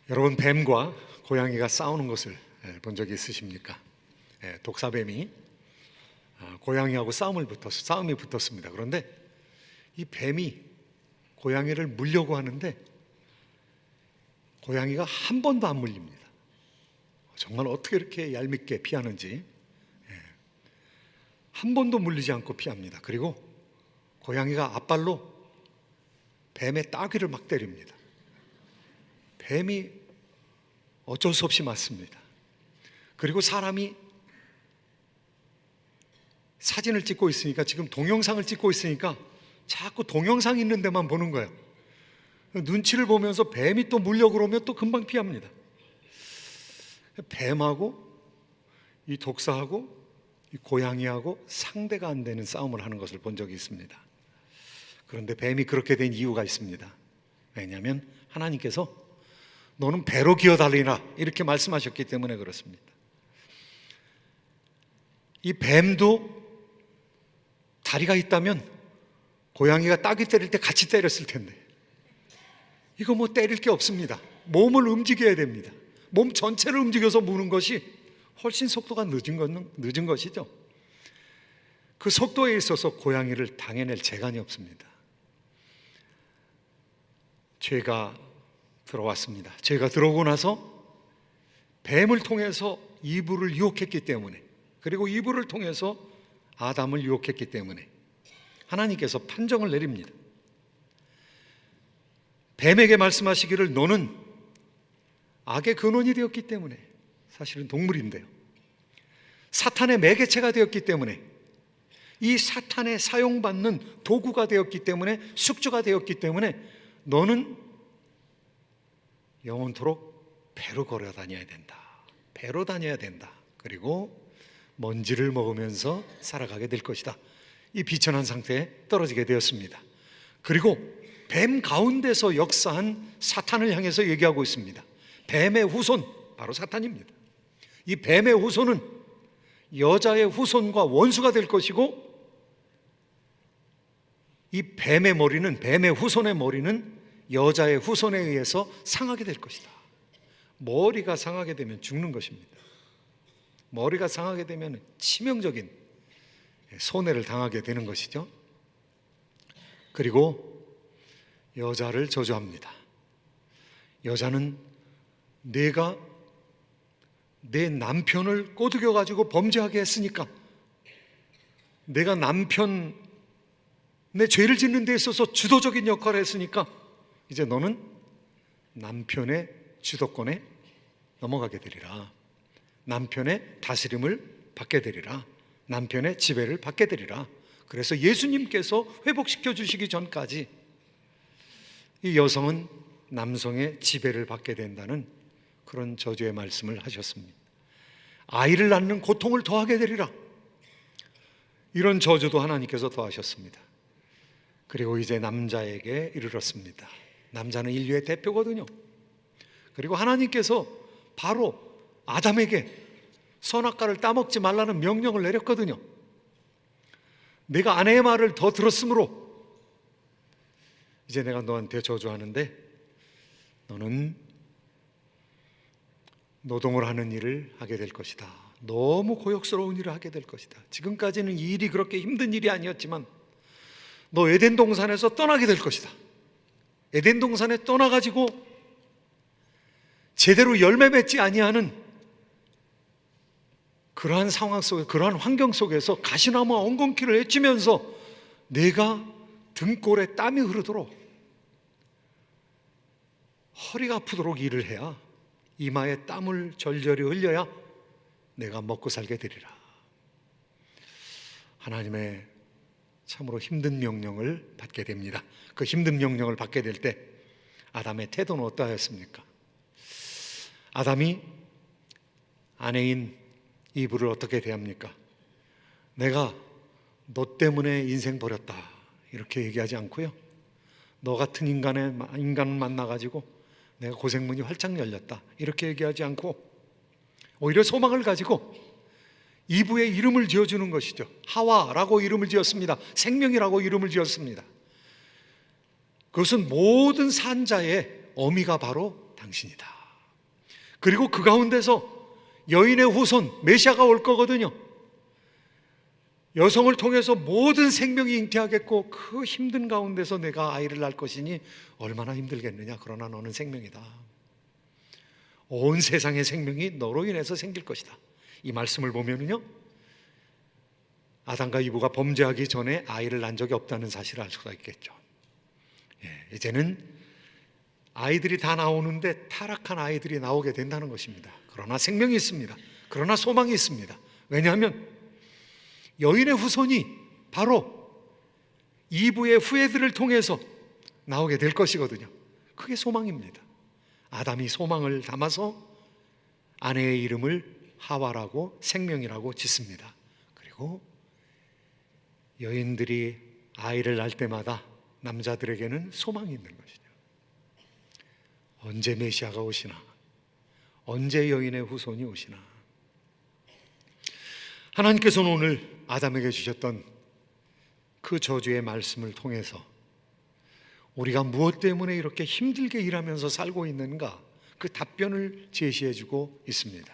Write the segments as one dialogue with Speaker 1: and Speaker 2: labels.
Speaker 1: 여러분, 뱀과 고양이가 싸우는 것을 본 적이 있으십니까? 독사뱀이 고양이하고 싸움이 붙었습니다. 그런데 이 뱀이 고양이를 물려고 하는데 고양이가 한 번도 안 물립니다. 정말 어떻게 이렇게 얄밉게 피하는지. 한 번도 물리지 않고 피합니다. 그리고 고양이가 앞발로 뱀의 따귀를 막 때립니다. 뱀이 어쩔 수 없이 맞습니다. 그리고 사람이 사진을 찍고 있으니까, 지금 동영상을 찍고 있으니까 자꾸 동영상 있는 데만 보는 거예요. 눈치를 보면서 뱀이 또 물려 그러면 또 금방 피합니다. 뱀하고 이 독사하고 이 고양이하고 상대가 안 되는 싸움을 하는 것을 본 적이 있습니다. 그런데 뱀이 그렇게 된 이유가 있습니다. 왜냐하면 하나님께서 너는 배로 기어다니라 이렇게 말씀하셨기 때문에 그렇습니다. 이 뱀도 다리가 있다면 고양이가 따귀 때릴 때 같이 때렸을 텐데, 이거 뭐 때릴 게 없습니다. 몸을 움직여야 됩니다. 몸 전체를 움직여서 무는 것이 훨씬 속도가 늦은 것이죠. 그 속도에 있어서 고양이를 당해낼 재간이 없습니다. 죄가 들어왔습니다. 죄가 들어오고 나서 뱀을 통해서 이브를 유혹했기 때문에, 그리고 이브를 통해서 아담을 유혹했기 때문에 하나님께서 판정을 내립니다. 뱀에게 말씀하시기를 너는 악의 근원이 되었기 때문에, 사실은 동물인데요, 사탄의 매개체가 되었기 때문에, 이 사탄에 사용받는 도구가 되었기 때문에, 숙주가 되었기 때문에 너는 영원토록 배로 걸어 다녀야 된다. 배로 다녀야 된다. 그리고 먼지를 먹으면서 살아가게 될 것이다. 이 비천한 상태에 떨어지게 되었습니다. 그리고 뱀 가운데서 역사한 사탄을 향해서 얘기하고 있습니다. 뱀의 후손, 바로 사탄입니다. 이 뱀의 후손은 여자의 후손과 원수가 될 것이고, 이 뱀의 머리는, 뱀의 후손의 머리는 여자의 후손에 의해서 상하게 될 것이다. 머리가 상하게 되면 죽는 것입니다. 머리가 상하게 되면 치명적인 손해를 당하게 되는 것이죠. 그리고 여자를 저주합니다. 여자는 내가 내 남편을 꼬드겨 가지고 범죄하게 했으니까, 내가 남편의 죄를 짓는 데 있어서 주도적인 역할을 했으니까 이제 너는 남편의 주도권에 넘어가게 되리라. 남편의 다스림을 받게 되리라. 남편의 지배를 받게 되리라. 그래서 예수님께서 회복시켜 주시기 전까지 이 여성은 남성의 지배를 받게 된다는 그런 저주의 말씀을 하셨습니다. 아이를 낳는 고통을 더하게 되리라. 이런 저주도 하나님께서 더하셨습니다. 그리고 이제 남자에게 이르렀습니다. 남자는 인류의 대표거든요. 그리고 하나님께서 바로 아담에게 선악과를 따먹지 말라는 명령을 내렸거든요. 내가 아내의 말을 더 들었으므로 이제 내가 너한테 저주하는데, 너는 노동을 하는 일을 하게 될 것이다. 너무 고역스러운 일을 하게 될 것이다. 지금까지는 이 일이 그렇게 힘든 일이 아니었지만 너 에덴 동산에서 떠나게 될 것이다. 에덴 동산에 떠나가지고 제대로 열매 맺지 아니하는 그러한 상황 속에, 그러한 환경 속에서 가시나무와 엉겅퀴를 헤치면서 내가 등골에 땀이 흐르도록, 허리가 아프도록 일을 해야, 이마에 땀을 절절히 흘려야 내가 먹고 살게 되리라. 하나님의 참으로 힘든 명령을 받게 됩니다. 그 힘든 명령을 받게 될 때 아담의 태도는 어떠하였습니까? 아담이 아내인 이브를 어떻게 대합니까? 내가 너 때문에 인생 버렸다 이렇게 얘기하지 않고요, 너 같은 인간을 만나가지고 내가 고생문이 활짝 열렸다 이렇게 얘기하지 않고, 오히려 소망을 가지고 이브의 이름을 지어주는 것이죠. 하와라고 이름을 지었습니다. 생명이라고 이름을 지었습니다. 그것은 모든 산자의 어미가 바로 당신이다. 그리고 그 가운데서 여인의 후손 메시아가 올 거거든요. 여성을 통해서 모든 생명이 잉태하겠고 그 힘든 가운데서 내가 아이를 낳을 것이니 얼마나 힘들겠느냐. 그러나 너는 생명이다. 온 세상의 생명이 너로 인해서 생길 것이다. 이 말씀을 보면은요, 아담과 이브가 범죄하기 전에 아이를 낳은 적이 없다는 사실을 알 수가 있겠죠. 이제는 아이들이 다 나오는데 타락한 아이들이 나오게 된다는 것입니다. 그러나 생명이 있습니다. 그러나 소망이 있습니다. 왜냐하면 여인의 후손이 바로 이브의 후예들을 통해서 나오게 될 것이거든요. 그게 소망입니다. 아담이 소망을 담아서 아내의 이름을 하와라고 생명이라고 짓습니다. 그리고 여인들이 아이를 낳을 때마다 남자들에게는 소망이 있는 것이죠. 언제 메시아가 오시나, 언제 여인의 후손이 오시나. 하나님께서는 오늘 아담에게 주셨던 그 저주의 말씀을 통해서 우리가 무엇 때문에 이렇게 힘들게 일하면서 살고 있는가, 그 답변을 제시해 주고 있습니다.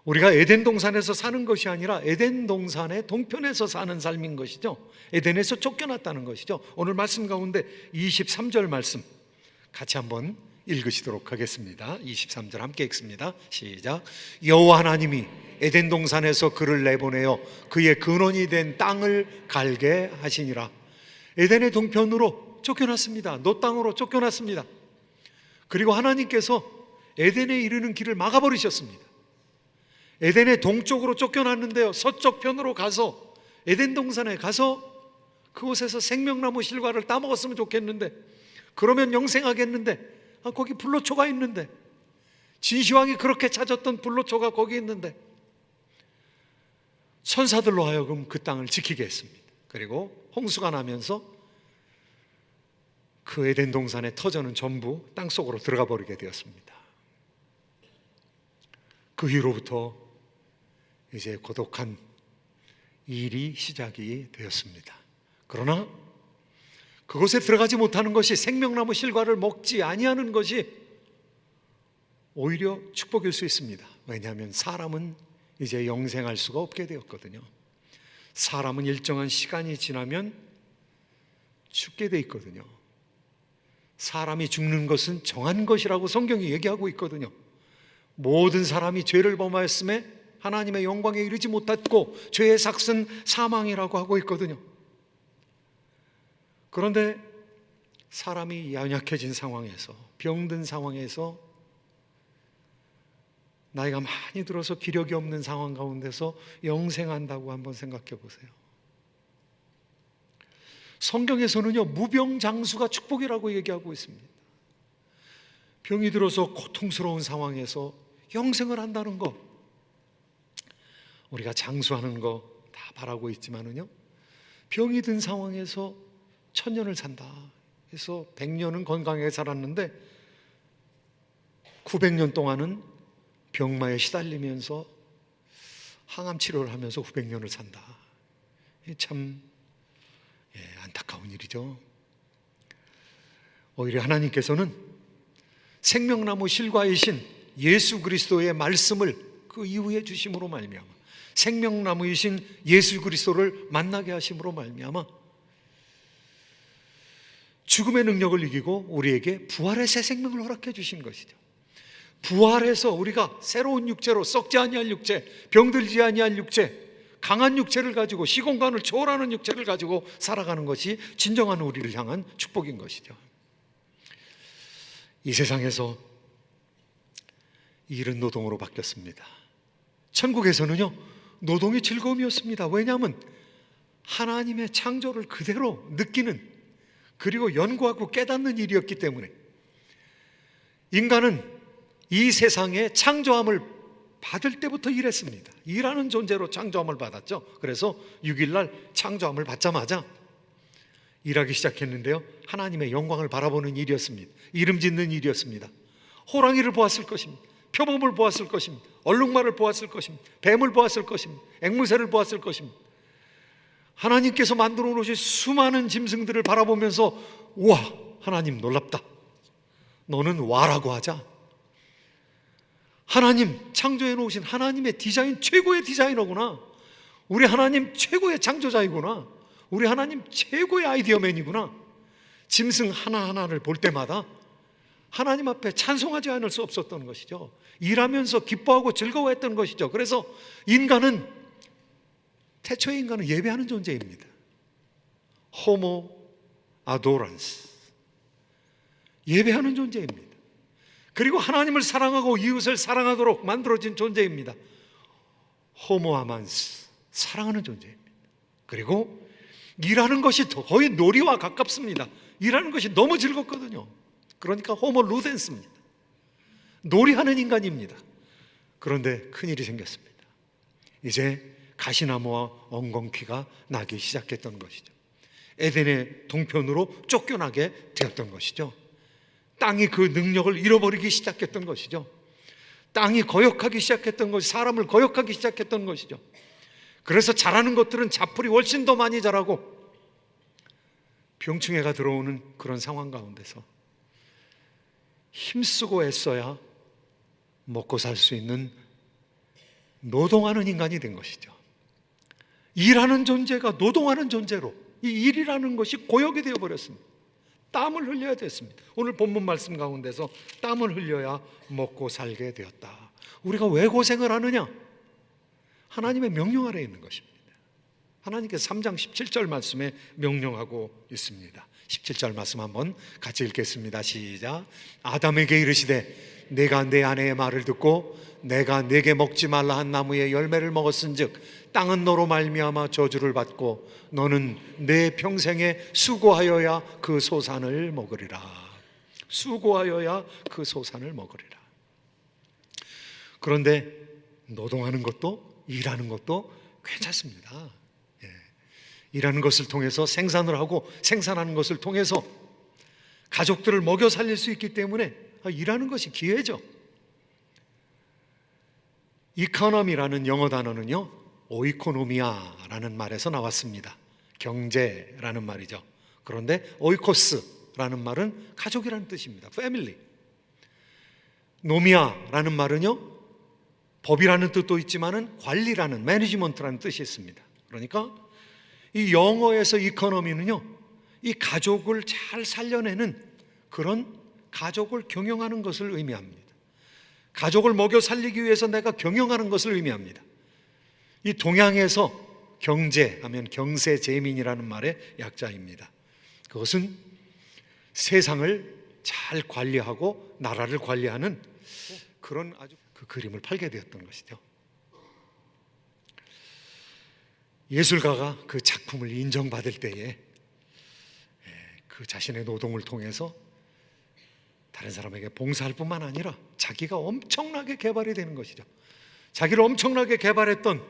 Speaker 1: 우리가 에덴 동산에서 사는 것이 아니라 에덴 동산의 동편에서 사는 삶인 것이죠. 에덴에서 쫓겨났다는 것이죠. 오늘 말씀 가운데 23절 말씀 같이 한번 읽으시도록 하겠습니다. 23절 함께 읽습니다. 시작. 여호와 하나님이 에덴 동산에서 그를 내보내어 그의 근원이 된 땅을 갈게 하시니라. 에덴의 동편으로 쫓겨났습니다. 노 땅으로 쫓겨났습니다. 그리고 하나님께서 에덴에 이르는 길을 막아버리셨습니다. 에덴의 동쪽으로 쫓겨났는데요, 서쪽 편으로 가서 에덴 동산에 가서 그곳에서 생명나무 실과를 따먹었으면 좋겠는데, 그러면 영생하겠는데, 거기 불로초가 있는데, 진시황이 그렇게 찾았던 불로초가 거기 있는데, 천사들로 하여금 그 땅을 지키게 했습니다. 그리고 홍수가 나면서 그 에덴 동산의 터전은 전부 땅속으로 들어가 버리게 되었습니다. 그 후로부터 이제 고독한 일이 시작이 되었습니다. 그러나 그곳에 들어가지 못하는 것이, 생명나무 실과를 먹지 아니하는 것이 오히려 축복일 수 있습니다. 왜냐하면 사람은 이제 영생할 수가 없게 되었거든요. 사람은 일정한 시간이 지나면 죽게 돼 있거든요. 사람이 죽는 것은 정한 것이라고 성경이 얘기하고 있거든요. 모든 사람이 죄를 범하였음에 하나님의 영광에 이르지 못했고 죄의 삭은 사망이라고 하고 있거든요. 그런데 사람이 연약해진 상황에서, 병든 상황에서, 나이가 많이 들어서 기력이 없는 상황 가운데서 영생한다고 한번 생각해 보세요. 성경에서는요, 무병장수가 축복이라고 얘기하고 있습니다. 병이 들어서 고통스러운 상황에서 영생을 한다는 거, 우리가 장수하는 거 다 바라고 있지만은요, 병이 든 상황에서 1000년을 산다. 그래서 100년은 건강하게 살았는데 900년 동안은 병마에 시달리면서 항암 치료를 하면서 900년을 산다. 참 안타까운 일이죠. 오히려 하나님께서는 생명나무 실과이신 예수 그리스도의 말씀을 그 이후에 주심으로 말미암아, 생명나무이신 예수 그리스도를 만나게 하심으로 말미암아 죽음의 능력을 이기고 우리에게 부활의 새 생명을 허락해 주신 것이죠. 부활해서 우리가 새로운 육체로, 썩지 아니할 육체, 병들지 아니할 육체, 강한 육체를 가지고, 시공간을 초월하는 육체를 가지고 살아가는 것이 진정한 우리를 향한 축복인 것이죠. 이 세상에서 일은 노동으로 바뀌었습니다. 천국에서는요, 노동이 즐거움이었습니다. 왜냐하면 하나님의 창조를 그대로 느끼는, 그리고 연구하고 깨닫는 일이었기 때문에. 인간은 이 세상에 창조함을 받을 때부터 일했습니다. 일하는 존재로 창조함을 받았죠. 그래서 6일날 창조함을 받자마자 일하기 시작했는데요, 하나님의 영광을 바라보는 일이었습니다. 이름 짓는 일이었습니다. 호랑이를 보았을 것입니다. 표범을 보았을 것입니다. 얼룩말을 보았을 것입니다. 뱀을 보았을 것입니다. 앵무새를 보았을 것입니다. 하나님께서 만들어 놓으신 수많은 짐승들을 바라보면서, 우와, 하나님 놀랍다. 너는 와라고 하자. 하나님 창조해 놓으신 하나님의 디자인, 최고의 디자이너구나. 우리 하나님 최고의 창조자이구나. 우리 하나님 최고의 아이디어맨이구나. 짐승 하나하나를 볼 때마다 하나님 앞에 찬송하지 않을 수 없었던 것이죠. 일하면서 기뻐하고 즐거워했던 것이죠. 그래서 태초의 인간은 예배하는 존재입니다. 호모 아도란스, 예배하는 존재입니다. 그리고 하나님을 사랑하고 이웃을 사랑하도록 만들어진 존재입니다. 호모 아만스, 사랑하는 존재입니다. 그리고 일하는 것이 거의 놀이와 가깝습니다. 일하는 것이 너무 즐겁거든요. 그러니까 호모 루덴스입니다. 놀이하는 인간입니다. 그런데 큰일이 생겼습니다. 이제 가시나무와 엉겅퀴가 나기 시작했던 것이죠. 에덴의 동편으로 쫓겨나게 되었던 것이죠. 땅이 그 능력을 잃어버리기 시작했던 것이죠. 땅이 거역하기 시작했던 것이, 사람을 거역하기 시작했던 것이죠. 그래서 자라는 것들은 자풀이 훨씬 더 많이 자라고 병충해가 들어오는 그런 상황 가운데서 힘쓰고 애써야 먹고 살 수 있는 노동하는 인간이 된 것이죠. 일하는 존재가 노동하는 존재로, 이 일이라는 것이 고역이 되어버렸습니다. 땀을 흘려야 됐습니다. 오늘 본문 말씀 가운데서 땀을 흘려야 먹고 살게 되었다. 우리가 왜 고생을 하느냐? 하나님의 명령 아래에 있는 것입니다. 하나님께서 3장 17절 말씀에 명령하고 있습니다. 17절 말씀 한번 같이 읽겠습니다. 시작. 아담에게 이르시되 내가 내 아내의 말을 듣고 내가 내게 먹지 말라 한 나무의 열매를 먹었은즉 땅은 너로 말미암아 저주를 받고 너는 내 평생에 수고하여야 그 소산을 먹으리라. 수고하여야 그 소산을 먹으리라. 그런데 노동하는 것도 일하는 것도 괜찮습니다. 일하는 것을 통해서 생산을 하고 생산하는 것을 통해서 가족들을 먹여 살릴 수 있기 때문에 일하는 것이 기회죠. 이코노미라는 영어 단어는요, 오이코노미아라는 말에서 나왔습니다. 경제라는 말이죠. 그런데 오이코스라는 말은 가족이라는 뜻입니다. 패밀리. 노미아라는 말은요, 법이라는 뜻도 있지만은 관리라는, 매니지먼트라는 뜻이 있습니다. 그러니까 이 영어에서 이코노미는요, 이 가족을 잘 살려내는 그런 가족을 경영하는 것을 의미합니다. 가족을 먹여 살리기 위해서 내가 경영하는 것을 의미합니다. 이 동양에서 경제하면 경세재민이라는 말의 약자입니다. 그것은 세상을 잘 관리하고 나라를 관리하는 그런 아주 그 그림을 팔게 되었던 것이죠. 예술가가 그 작품을 인정받을 때에 그 자신의 노동을 통해서 다른 사람에게 봉사할 뿐만 아니라 자기가 엄청나게 개발이 되는 것이죠. 자기를 엄청나게 개발했던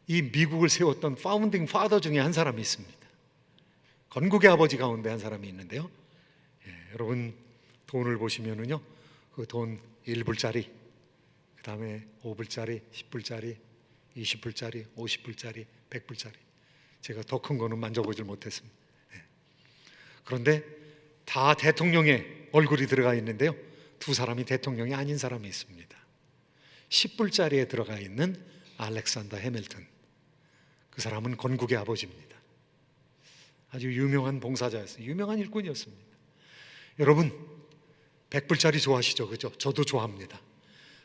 Speaker 1: 이 미국을 세웠던 파운딩 파더 중에 한 사람이 있습니다. 건국의 아버지 가운데 한 사람이 있는데요. 여러분 돈을 보시면은요, 그 돈 1불짜리, 그 다음에 5불짜리, 10불짜리, 20불짜리, 50불짜리, 100불짜리. 제가 더 큰 거는 만져보질 못했습니다. 그런데 다 대통령의 얼굴이 들어가 있는데요, 두 사람이 대통령이 아닌 사람이 있습니다. 10불짜리에 들어가 있는 알렉산더 해밀턴, 그 사람은 건국의 아버지입니다. 아주 유명한 봉사자였어요. 유명한 일꾼이었습니다. 여러분 100불짜리 좋아하시죠? 그죠? 저도 좋아합니다.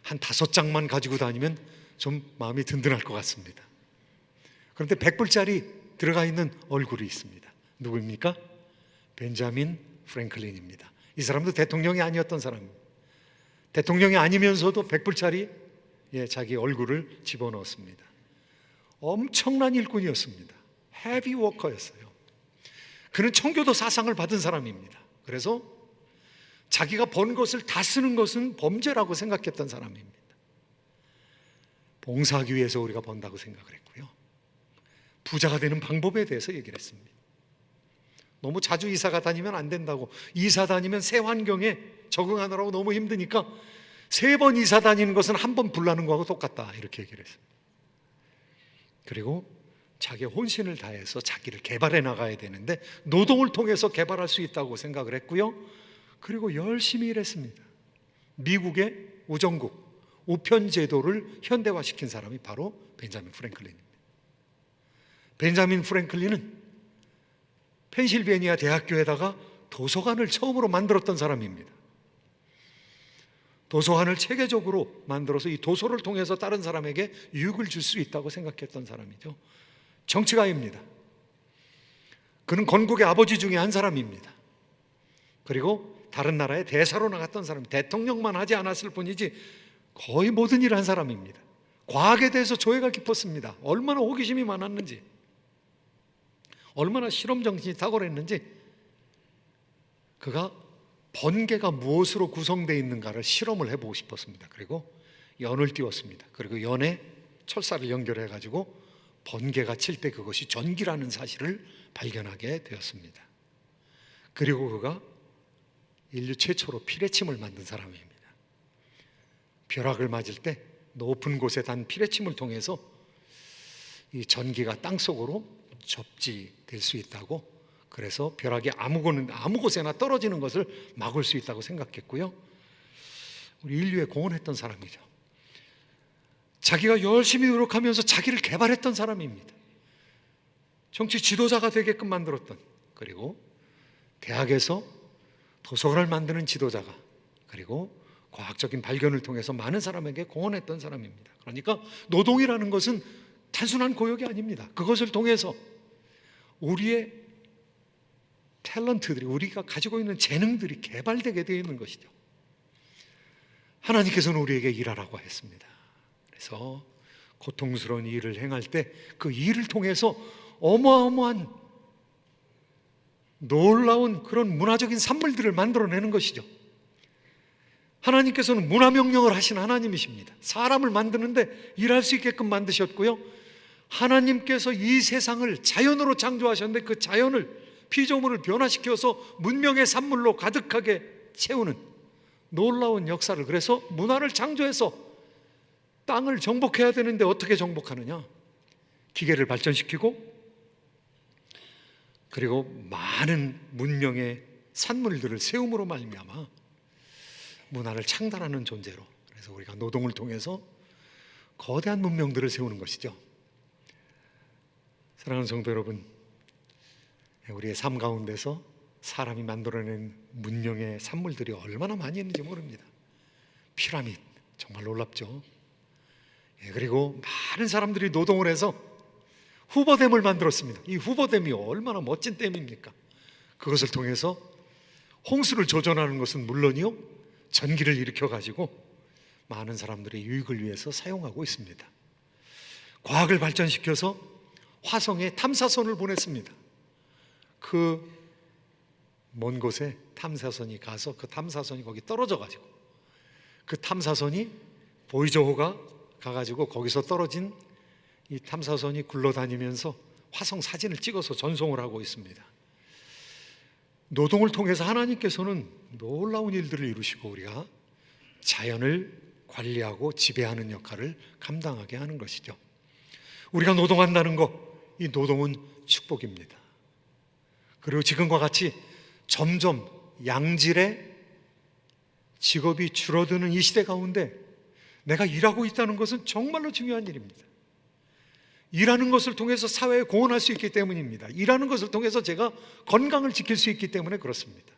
Speaker 1: 한 5장만 가지고 다니면 좀 마음이 든든할 것 같습니다. 그런데 100불짜리 들어가 있는 얼굴이 있습니다. 누구입니까? 벤자민 프랭클린입니다. 이 사람도 대통령이 아니었던 사람입니다. 대통령이 아니면서도 100불짜리에 자기 얼굴을 집어넣었습니다. 엄청난 일꾼이었습니다. 헤비 워커였어요. 그는 청교도 사상을 받은 사람입니다. 그래서 자기가 번 것을 다 쓰는 것은 범죄라고 생각했던 사람입니다. 봉사하기 위해서 우리가 번다고 생각을 했고요, 부자가 되는 방법에 대해서 얘기를 했습니다. 너무 자주 이사가 다니면 안 된다고, 이사 다니면 새 환경에 적응하느라고 너무 힘드니까 3번 이사 다니는 것은 한 번 불나는 거하고 똑같다, 이렇게 얘기를 했습니다. 그리고 자기의 혼신을 다해서 자기를 개발해 나가야 되는데 노동을 통해서 개발할 수 있다고 생각을 했고요, 그리고 열심히 일했습니다. 미국의 우정국, 우편 제도를 현대화시킨 사람이 바로 벤자민 프랭클린입니다. 벤자민 프랭클린은 펜실베니아 대학교에다가 도서관을 처음으로 만들었던 사람입니다. 도서관을 체계적으로 만들어서 이 도서를 통해서 다른 사람에게 유익을 줄 수 있다고 생각했던 사람이죠. 정치가입니다. 그는 건국의 아버지 중에 한 사람입니다. 그리고 다른 나라에 대사로 나갔던 사람, 대통령만 하지 않았을 뿐이지 거의 모든 일을 한 사람입니다. 과학에 대해서 조예가 깊었습니다. 얼마나 호기심이 많았는지, 얼마나 실험정신이 탁월했는지, 그가 번개가 무엇으로 구성되어 있는가를 실험을 해보고 싶었습니다. 그리고 연을 띄웠습니다. 그리고 연에 철사를 연결해가지고 번개가 칠 때 그것이 전기라는 사실을 발견하게 되었습니다. 그리고 그가 인류 최초로 피레침을 만든 사람입니다. 벼락을 맞을 때 높은 곳에 단 피레침을 통해서 이 전기가 땅속으로 접지될 수 있다고, 그래서 벼락이 아무 곳에나 떨어지는 것을 막을 수 있다고 생각했고요. 우리 인류에 공헌했던 사람이죠. 자기가 열심히 노력하면서 자기를 개발했던 사람입니다. 정치 지도자가 되게끔 만들었던, 그리고 대학에서 도서관을 만드는 지도자가, 그리고 과학적인 발견을 통해서 많은 사람에게 공헌했던 사람입니다. 그러니까 노동이라는 것은 단순한 고역이 아닙니다. 그것을 통해서 우리의 탤런트들이, 우리가 가지고 있는 재능들이 개발되게 되어 있는 것이죠. 하나님께서는 우리에게 일하라고 했습니다. 그래서 고통스러운 일을 행할 때 그 일을 통해서 어마어마한 놀라운 그런 문화적인 산물들을 만들어내는 것이죠. 하나님께서는 문화명령을 하신 하나님이십니다. 사람을 만드는데 일할 수 있게끔 만드셨고요, 하나님께서 이 세상을 자연으로 창조하셨는데 그 자연을, 피조물을 변화시켜서 문명의 산물로 가득하게 채우는 놀라운 역사를, 그래서 문화를 창조해서 땅을 정복해야 되는데 어떻게 정복하느냐? 기계를 발전시키고, 그리고 많은 문명의 산물들을 세움으로 말미암아 문화를 창달하는 존재로, 그래서 우리가 노동을 통해서 거대한 문명들을 세우는 것이죠. 사랑하는 성도 여러분, 우리의 삶 가운데서 사람이 만들어낸 문명의 산물들이 얼마나 많이 있는지 모릅니다. 피라미드, 정말 놀랍죠. 그리고 많은 사람들이 노동을 해서 후보댐을 만들었습니다. 이 후보댐이 얼마나 멋진 댐입니까? 그것을 통해서 홍수를 조절하는 것은 물론이요, 전기를 일으켜가지고 많은 사람들의 유익을 위해서 사용하고 있습니다. 과학을 발전시켜서 화성에 탐사선을 보냈습니다. 그 먼 곳에 탐사선이 가서 그 탐사선이 거기 떨어져가지고, 그 탐사선이 보이저호가 가가지고 거기서 떨어진 이 탐사선이 굴러다니면서 화성 사진을 찍어서 전송을 하고 있습니다. 노동을 통해서 하나님께서는 놀라운 일들을 이루시고 우리가 자연을 관리하고 지배하는 역할을 감당하게 하는 것이죠. 우리가 노동한다는 것, 이 노동은 축복입니다. 그리고 지금과 같이 점점 양질의 직업이 줄어드는 이 시대 가운데 내가 일하고 있다는 것은 정말로 중요한 일입니다. 일하는 것을 통해서 사회에 공헌할 수 있기 때문입니다. 일하는 것을 통해서 제가 건강을 지킬 수 있기 때문에 그렇습니다.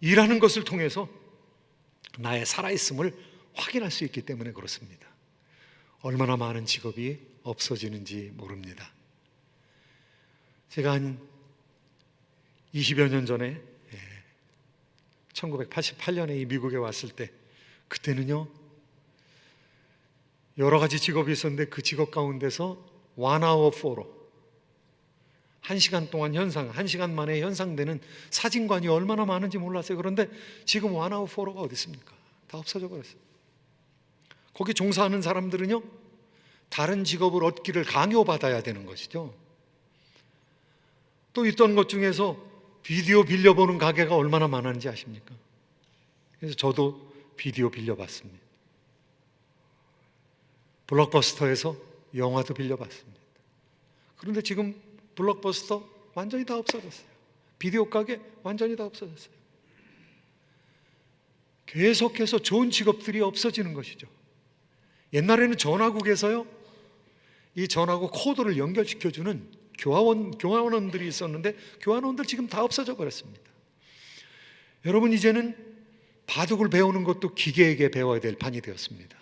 Speaker 1: 일하는 것을 통해서 나의 살아있음을 확인할 수 있기 때문에 그렇습니다. 얼마나 많은 직업이 없어지는지 모릅니다. 제가 한 20여 년 전에 1988년에 이 미국에 왔을 때, 그때는요 여러 가지 직업이 있었는데 그 직업 가운데서 1hour photo, 1시간 동안 현상, 1시간 만에 현상되는 사진관이 얼마나 많은지 몰랐어요. 그런데 지금 1hour photo가 어디 있습니까? 다 없어져 버렸어요. 거기 종사하는 사람들은요 다른 직업을 얻기를 강요받아야 되는 것이죠. 또 있던 것 중에서 비디오 빌려보는 가게가 얼마나 많았는지 아십니까? 그래서 저도 비디오 빌려봤습니다. 블록버스터에서 영화도 빌려봤습니다. 그런데 지금 블록버스터 완전히 다 없어졌어요. 비디오 가게 완전히 다 없어졌어요. 계속해서 좋은 직업들이 없어지는 것이죠. 옛날에는 전화국에서요, 이 전화국 코드를 연결시켜주는 교환원들이 있었는데 교환원들 지금 다 없어져 버렸습니다. 여러분, 이제는 바둑을 배우는 것도 기계에게 배워야 될 판이 되었습니다.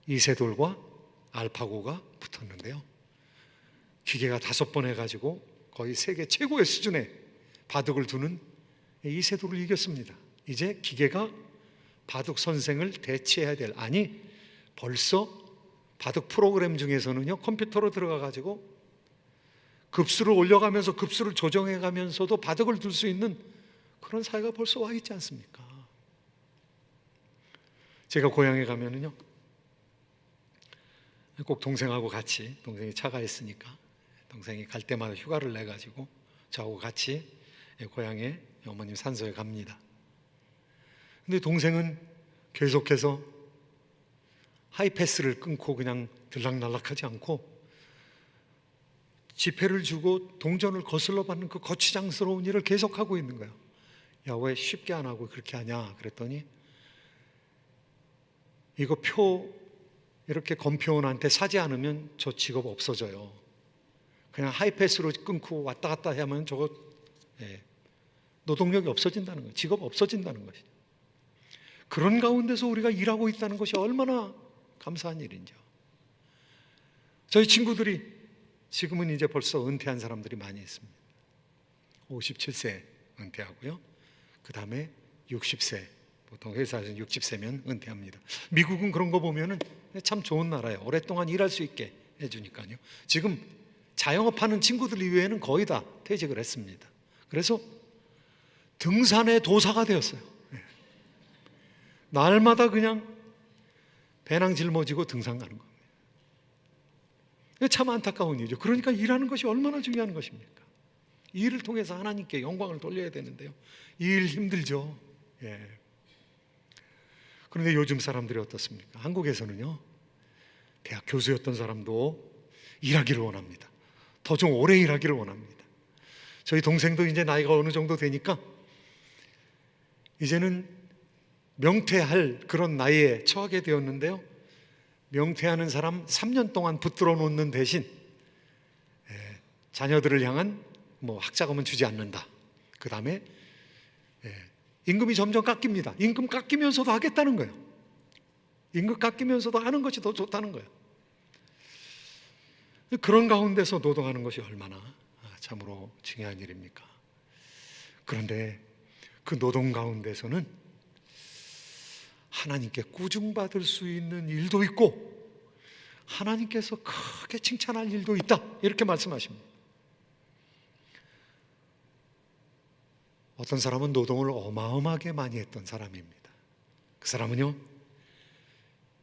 Speaker 1: 이세돌과 알파고가 붙었는데요, 기계가 5번 해가지고 거의 세계 최고의 수준의 바둑을 두는 이세돌을 이겼습니다. 이제 기계가 바둑 선생을 대체해야 될, 아니 벌써 바둑 프로그램 중에서는요, 컴퓨터로 들어가가지고 급수를 올려가면서 급수를 조정해가면서도 바둑을 둘 수 있는 그런 사회가 벌써 와 있지 않습니까? 제가 고향에 가면은요, 꼭 동생하고 같이, 동생이 차가 있으니까 동생이 갈 때마다 휴가를 내가지고 저하고 같이 고향에 어머님 산소에 갑니다. 근데 동생은 계속해서 하이패스를 끊고 그냥 들락날락하지 않고 지폐를 주고 동전을 거슬러 받는 그 거추장스러운 일을 계속하고 있는 거예요. 야, 왜 쉽게 안 하고 그렇게 하냐 그랬더니, 이거 표 이렇게 검표원한테 사지 않으면 저 직업 없어져요. 그냥 하이패스로 끊고 왔다 갔다 하면 저거 노동력이 없어진다는 거예요. 직업 없어진다는 것이죠. 그런 가운데서 우리가 일하고 있다는 것이 얼마나 감사한 일인지요. 저희 친구들이 지금은 이제 벌써 은퇴한 사람들이 많이 있습니다. 57세 은퇴하고요, 그 다음에 60세, 보통 회사에서는 60세면 은퇴합니다. 미국은 그런 거 보면은 참 좋은 나라예요. 오랫동안 일할 수 있게 해주니까요. 지금 자영업하는 친구들 이외에는 거의 다 퇴직을 했습니다. 그래서 등산의 도사가 되었어요. 날마다 그냥 배낭 짊어지고 등산 가는 겁니다. 참 안타까운 일이죠. 그러니까 일하는 것이 얼마나 중요한 것입니까? 이 일을 통해서 하나님께 영광을 돌려야 되는데요, 이 일 힘들죠. 그런데 요즘 사람들이 어떻습니까? 한국에서는요, 대학 교수였던 사람도 일하기를 원합니다. 더 좀 오래 일하기를 원합니다. 저희 동생도 이제 나이가 어느 정도 되니까 이제는 명퇴할 그런 나이에 처하게 되었는데요, 명퇴하는 사람 3년 동안 붙들어 놓는 대신 자녀들을 향한 학자금은 주지 않는다. 그 다음에 임금이 점점 깎입니다. 임금 깎이면서도 하겠다는 거예요. 임금 깎이면서도 하는 것이 더 좋다는 거예요. 그런 가운데서 노동하는 것이 얼마나 참으로 중요한 일입니까? 그런데 그 노동 가운데서는 하나님께 꾸중받을 수 있는 일도 있고 하나님께서 크게 칭찬할 일도 있다, 이렇게 말씀하십니다. 어떤 사람은 노동을 어마어마하게 많이 했던 사람입니다. 그 사람은요,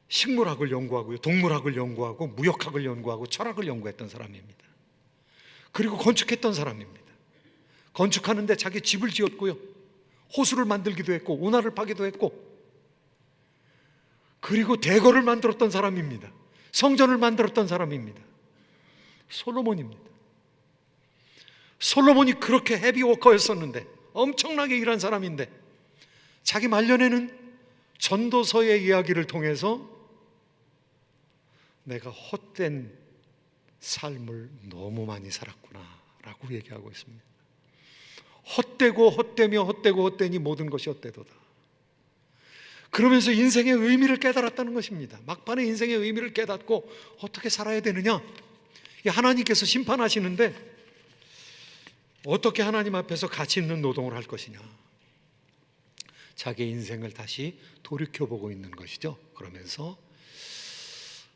Speaker 1: 식물학을 연구하고요, 동물학을 연구하고 무역학을 연구하고 철학을 연구했던 사람입니다. 그리고 건축했던 사람입니다. 건축하는데 자기 집을 지었고요, 호수를 만들기도 했고 운하를 파기도 했고, 그리고 대거를 만들었던 사람입니다. 성전을 만들었던 사람입니다. 솔로몬입니다. 솔로몬이 그렇게 헤비워커였었는데, 엄청나게 일한 사람인데, 자기 말년에는 전도서의 이야기를 통해서 내가 헛된 삶을 너무 많이 살았구나 라고 얘기하고 있습니다. 헛되고 헛되며 헛되고 헛되니 모든 것이 헛되도다. 그러면서 인생의 의미를 깨달았다는 것입니다. 막판에 인생의 의미를 깨닫고 어떻게 살아야 되느냐, 하나님께서 심판하시는데 어떻게 하나님 앞에서 가치 있는 노동을 할 것이냐, 자기 인생을 다시 돌이켜보고 있는 것이죠. 그러면서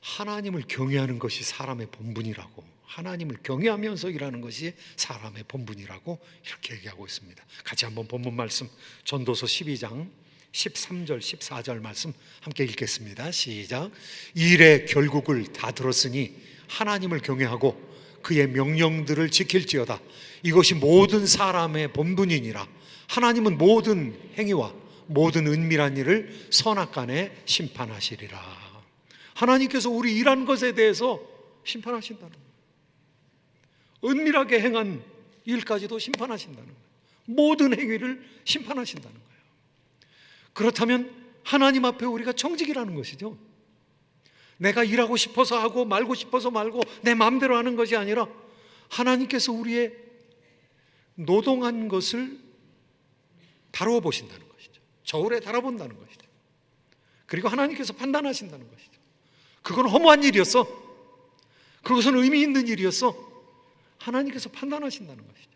Speaker 1: 하나님을 경외하는 것이 사람의 본분이라고, 하나님을 경외하면서 일하는 것이 사람의 본분이라고 이렇게 얘기하고 있습니다. 같이 한번 본문 말씀, 전도서 12장 13절 14절 말씀 함께 읽겠습니다. 시작. 일의 결국을 다 들었으니 하나님을 경외하고 그의 명령들을 지킬지어다. 이것이 모든 사람의 본분이니라. 하나님은 모든 행위와 모든 은밀한 일을 선악간에 심판하시리라. 하나님께서 우리 일한 것에 대해서 심판하신다는 거예요. 은밀하게 행한 일까지도 심판하신다는 거예요. 모든 행위를 심판하신다는 거예요. 그렇다면 하나님 앞에 우리가 청직이라는 것이죠. 내가 일하고 싶어서 하고 말고 싶어서 말고 내 마음대로 하는 것이 아니라 하나님께서 우리의 노동한 것을 다루어 보신다는 것이죠. 저울에 달아본다는 것이죠. 그리고 하나님께서 판단하신다는 것이죠. 그건 허무한 일이었어. 그것은 의미 있는 일이었어. 하나님께서 판단하신다는 것이죠.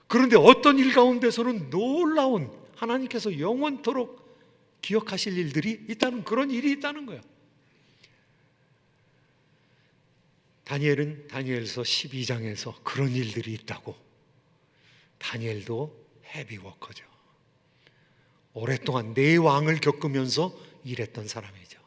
Speaker 1: 그런데 어떤 일 가운데서는 놀라운 하나님께서 영원토록 기억하실 일들이 있다는, 그런 일이 있다는 거야. 다니엘은 다니엘서 12장에서 그런 일들이 있다고. 다니엘도 헤비워커죠. 오랫동안 네 왕을 겪으면서 일했던 사람이죠.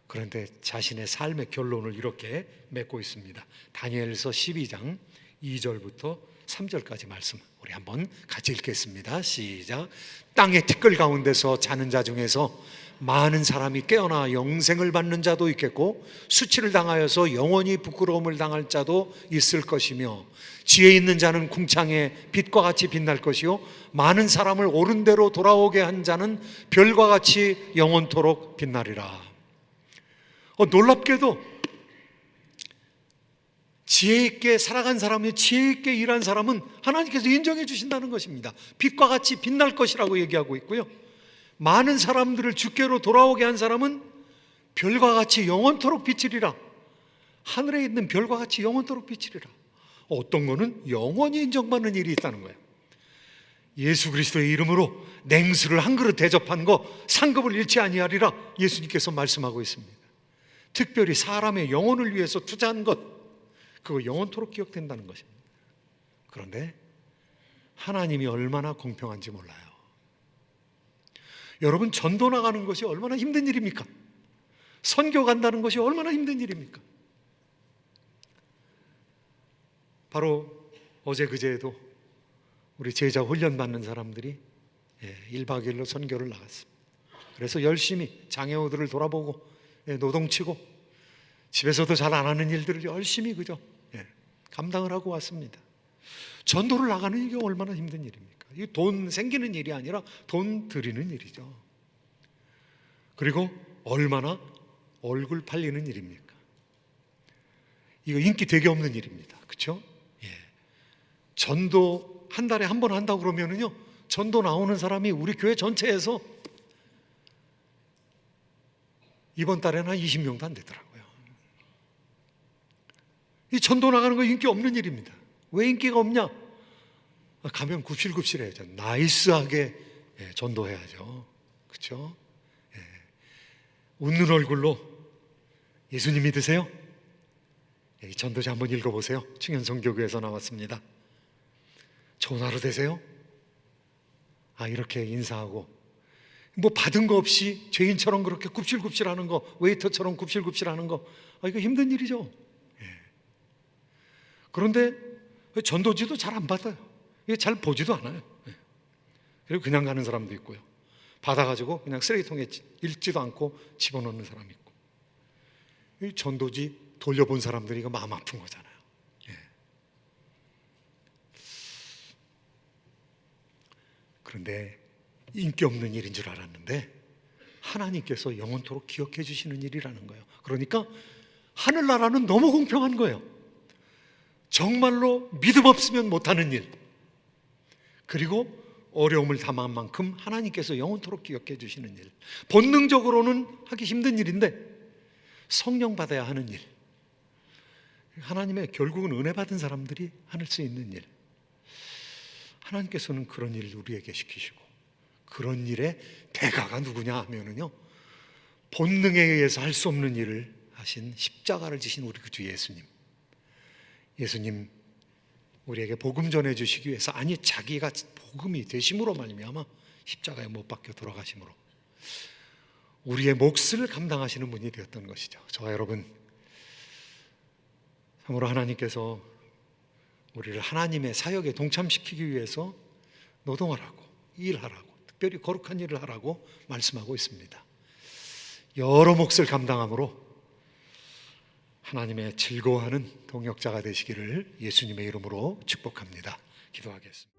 Speaker 1: 그런데 자신의 삶의 결론을 이렇게 맺고 있습니다. 다니엘서 12장 2절부터 3절까지 말씀 우리 한번 같이 읽겠습니다. 시작. 땅의 티끌 가운데서 자는 자 중에서 많은 사람이 깨어나 영생을 받는 자도 있겠고 수치를 당하여서 영원히 부끄러움을 당할 자도 있을 것이며 지혜 있는 자는 궁창에 빛과 같이 빛날 것이요 많은 사람을 옳은 대로 돌아오게 한 자는 별과 같이 영원토록 빛나리라. 놀랍게도 지혜 있게 살아간 사람이, 지혜 있게 일한 사람은 하나님께서 인정해 주신다는 것입니다. 빛과 같이 빛날 것이라고 얘기하고 있고요, 많은 사람들을 주께로 돌아오게 한 사람은 별과 같이 영원토록 비치리라. 하늘에 있는 별과 같이 영원토록 비치리라. 어떤 거는 영원히 인정받는 일이 있다는 거예요. 예수 그리스도의 이름으로 냉수를 한 그릇 대접한 거 상급을 잃지 아니하리라 예수님께서 말씀하고 있습니다. 특별히 사람의 영혼을 위해서 투자한 것, 그거 영원토록 기억된다는 것입니다. 그런데 하나님이 얼마나 공평한지 몰라요. 여러분, 전도 나가는 것이 얼마나 힘든 일입니까? 선교 간다는 것이 얼마나 힘든 일입니까? 바로 어제 그제에도 우리 제자 훈련 받는 사람들이 1박 2일로 선교를 나갔습니다. 그래서 열심히 장애우들을 돌아보고 노동치고 집에서도 잘 안 하는 일들을 열심히 그저 감당을 하고 왔습니다. 전도를 나가는 이게 얼마나 힘든 일입니까? 이게 돈 생기는 일이 아니라 돈 들이는 일이죠. 그리고 얼마나 얼굴 팔리는 일입니까? 이거 인기 되게 없는 일입니다. 그렇죠? 전도 한 달에 한 번 한다고 그러면은요, 전도 나오는 사람이 우리 교회 전체에서 이번 달에는 한 20명도 안 되더라고요. 이 전도 나가는 거 인기 없는 일입니다. 왜 인기가 없냐? 가면 굽실굽실해야죠. 나이스하게 전도해야죠. 그렇죠? 웃는 얼굴로 예수님 믿으세요? 이 전도지 한번 읽어보세요. 충현성교교에서 나왔습니다. 좋은 하루 되세요? 이렇게 인사하고, 뭐 받은 거 없이 죄인처럼 그렇게 굽실굽실하는 거, 웨이터처럼 굽실굽실하는 거, 이거 힘든 일이죠. 그런데 전도지도 잘 안 받아요. 잘 보지도 않아요. 그리고 그냥 가는 사람도 있고요, 받아가지고 그냥 쓰레기통에 읽지도 않고 집어넣는 사람이 있고. 이 전도지 돌려본 사람들이 이거 마음 아픈 거잖아요. 그런데 인기 없는 일인 줄 알았는데 하나님께서 영원토록 기억해 주시는 일이라는 거예요. 그러니까 하늘나라는 너무 공평한 거예요. 정말로 믿음 없으면 못하는 일, 그리고 어려움을 당한 만큼 하나님께서 영원토록 기억해 주시는 일, 본능적으로는 하기 힘든 일인데 성령 받아야 하는 일, 하나님의 결국은 은혜 받은 사람들이 할 수 있는 일, 하나님께서는 그런 일을 우리에게 시키시고, 그런 일의 대가가 누구냐 하면은요, 본능에 의해서 할 수 없는 일을 하신, 십자가를 지신 우리 그 주 예수님. 예수님 우리에게 복음 전해 주시기 위해서, 아니 자기가 복음이 되심으로 말미암아 십자가에 못 박혀 돌아가심으로 우리의 몫을 감당하시는 분이 되었던 것이죠. 저와 여러분, 참으로 하나님께서 우리를 하나님의 사역에 동참시키기 위해서 노동하라고, 일하라고, 특별히 거룩한 일을 하라고 말씀하고 있습니다. 여러 몫을 감당함으로 하나님의 즐거워하는 동역자가 되시기를 예수님의 이름으로 축복합니다. 기도하겠습니다.